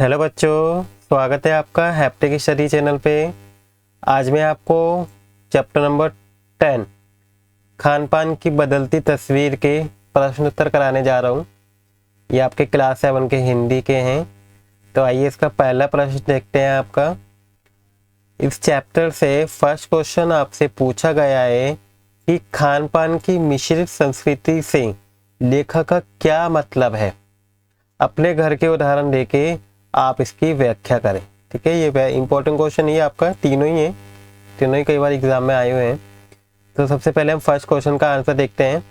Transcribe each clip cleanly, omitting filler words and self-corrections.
Hello बच्चों, स्वागत है आपका हैप्टिक स्टडी चैनल पे। आज मैं आपको चैप्टर नंबर 10 खान पान की बदलती तस्वीर के प्रश्न उत्तर कराने जा रहा हूँ। ये आपके क्लास 7 के हिंदी के हैं। तो आइए इसका पहला प्रश्न देखते हैं। आपका इस चैप्टर से फर्स्ट क्वेश्चन आपसे पूछा गया है कि खान पान की मिश्रित संस्कृति से लेखक का क्या मतलब है। अपने घर के उदाहरण देके आप इसकी व्याख्या करें। ठीक है, ये इंपॉर्टेंट क्वेश्चन ये आपका तीनों ही है, तीनों ही कई बार एग्जाम में आए हुए हैं। तो सबसे पहले हम फर्स्ट क्वेश्चन का आंसर देखते हैं।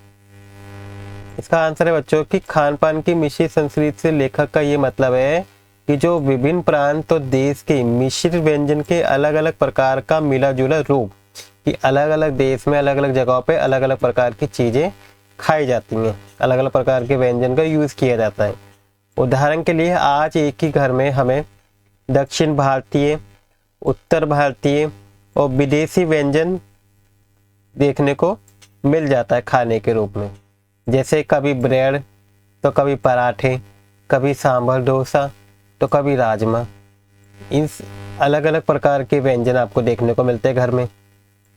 इसका आंसर है बच्चों कि खान पान की मिश्रित संस्कृति से लेखक का ये मतलब है कि जो विभिन्न प्रांत और देश के मिश्रित व्यंजन के अलग अलग प्रकार का मिला जुला रूप, कि अलग अलग देश में अलग अलग जगहों पे अलग अलग प्रकार की चीज़ें खाई जाती हैं, अलग अलग प्रकार के व्यंजन का यूज़ किया जाता है। उदाहरण के लिए आज एक ही घर में हमें दक्षिण भारतीय, उत्तर भारतीय और विदेशी व्यंजन देखने को मिल जाता है खाने के रूप में। जैसे कभी ब्रेड तो कभी पराठे, कभी सांभर डोसा तो कभी राजमा। इन अलग अलग प्रकार के व्यंजन आपको देखने को मिलते हैं घर में।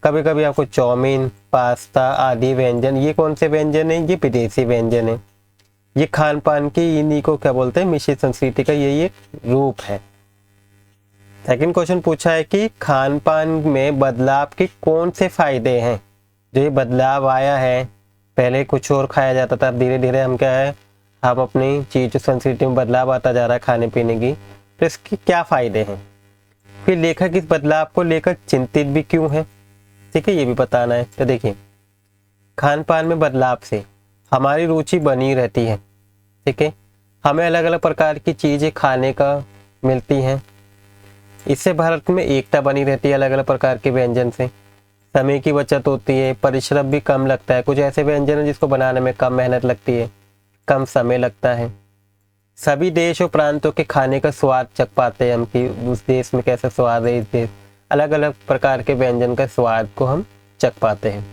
कभी कभी आपको चाउमीन, पास्ता आदि व्यंजन, ये कौन से व्यंजन है? ये विदेशी व्यंजन है। ये खान पान की इन्हीं को क्या बोलते हैं? मिश्रित संस्कृति का यही एक रूप है। सेकंड क्वेश्चन पूछा है कि खान पान में बदलाव के कौन से फायदे हैं। जो ये बदलाव आया है, पहले कुछ और खाया जाता था, धीरे धीरे हम क्या है, हम अपनी चीज संस्कृति में बदलाव आता जा रहा है खाने पीने की, तो इसके क्या फायदे हैं। फिर लेखक इस बदलाव को लेकर चिंतित भी क्यों है, ठीक है, ये भी बताना है। तो देखिए, खान पान में बदलाव से हमारी रुचि बनी रहती है। ठीक है, हमें अलग अलग प्रकार की चीज़ें खाने का मिलती हैं। इससे भारत में एकता बनी रहती है अलग अलग प्रकार के व्यंजन से। समय की बचत होती है, परिश्रम भी कम लगता है। कुछ ऐसे व्यंजन हैं जिसको बनाने में कम मेहनत लगती है, कम समय लगता है। सभी देश और प्रांतों के खाने का स्वाद चख पाते हैं हम, कि उस देश में कैसा स्वाद है, इस देश अलग अलग प्रकार के व्यंजन का स्वाद को हम चख पाते हैं।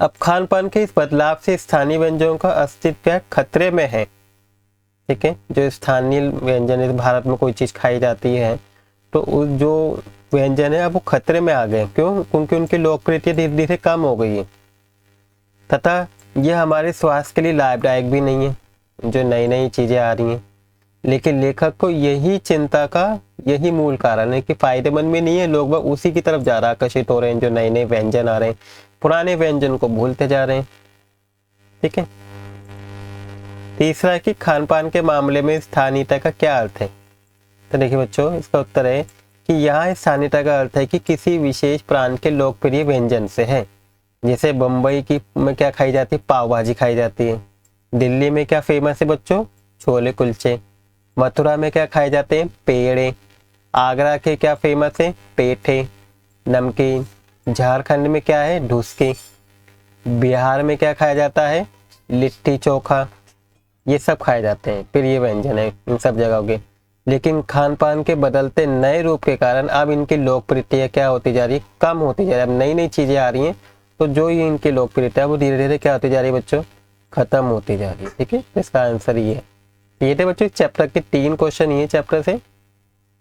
अब खान पान के इस बदलाव से स्थानीय व्यंजनों का अस्तित्व खतरे में है। ठीक है, जो स्थानीय व्यंजन है, भारत में कोई चीज़ खाई जाती है तो जो व्यंजन है अब वो खतरे में आ गए। क्यों? क्योंकि उनकी लोकप्रियता धीरे धीरे कम हो गई है, तथा यह हमारे स्वास्थ्य के लिए लाभदायक भी नहीं है, जो नई नई चीज़ें आ रही हैं। लेकिन लेखक को यही चिंता का यही मूल कारण है कि फायदेमंद भी नहीं है, लोग वह उसी की तरफ ज़्यादा आकर्षित हो रहे हैं। जो नए नए व्यंजन आ रहे हैं, पुराने व्यंजन को भूलते जा रहे हैं। ठीक है, तीसरा है कि खान पान के मामले में स्थानीयता का क्या अर्थ है। तो देखिए बच्चों, इसका उत्तर है कि यहाँ स्थानीयता का अर्थ है कि किसी विशेष प्रांत के लोकप्रिय व्यंजन से है। जैसे बम्बई की में क्या खाई जाती है? पाव भाजी खाई जाती है। दिल्ली में क्या फेमस है बच्चों? छोले कुलचे। मथुरा में क्या खाए जाते हैं? पेड़े। आगरा के क्या फेमस है? पेठे, नमकीन। झारखंड में क्या है? ढुसकी। बिहार में क्या खाया जाता है? लिट्टी चोखा। ये सब खाए जाते हैं। फिर ये व्यंजन है इन सब जगहों के। लेकिन खान पान के बदलते नए रूप के कारण अब इनकी लोकप्रियता क्या होती जा रही है? कम होती जा रही है। अब नई नई चीज़ें आ रही हैं, तो जो ये इनकी लोकप्रियता है वो धीरे धीरे क्या होती जा रही है बच्चों? खत्म होती जा रही है। ठीक है, इसका आंसर ये है। ये थे बच्चों चैप्टर के 3 क्वेश्चन ये चैप्टर से।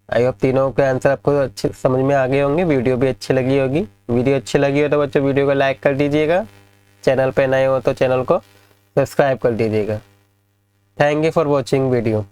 आई होप तीनों के आंसर आपको अच्छे समझ में आ गए होंगे। वीडियो भी अच्छी लगी होगी। वीडियो अच्छी लगी हो तो बच्चों वीडियो को लाइक कर दीजिएगा। चैनल पे नए हो तो चैनल को सब्सक्राइब कर दीजिएगा। Thank you for watching video.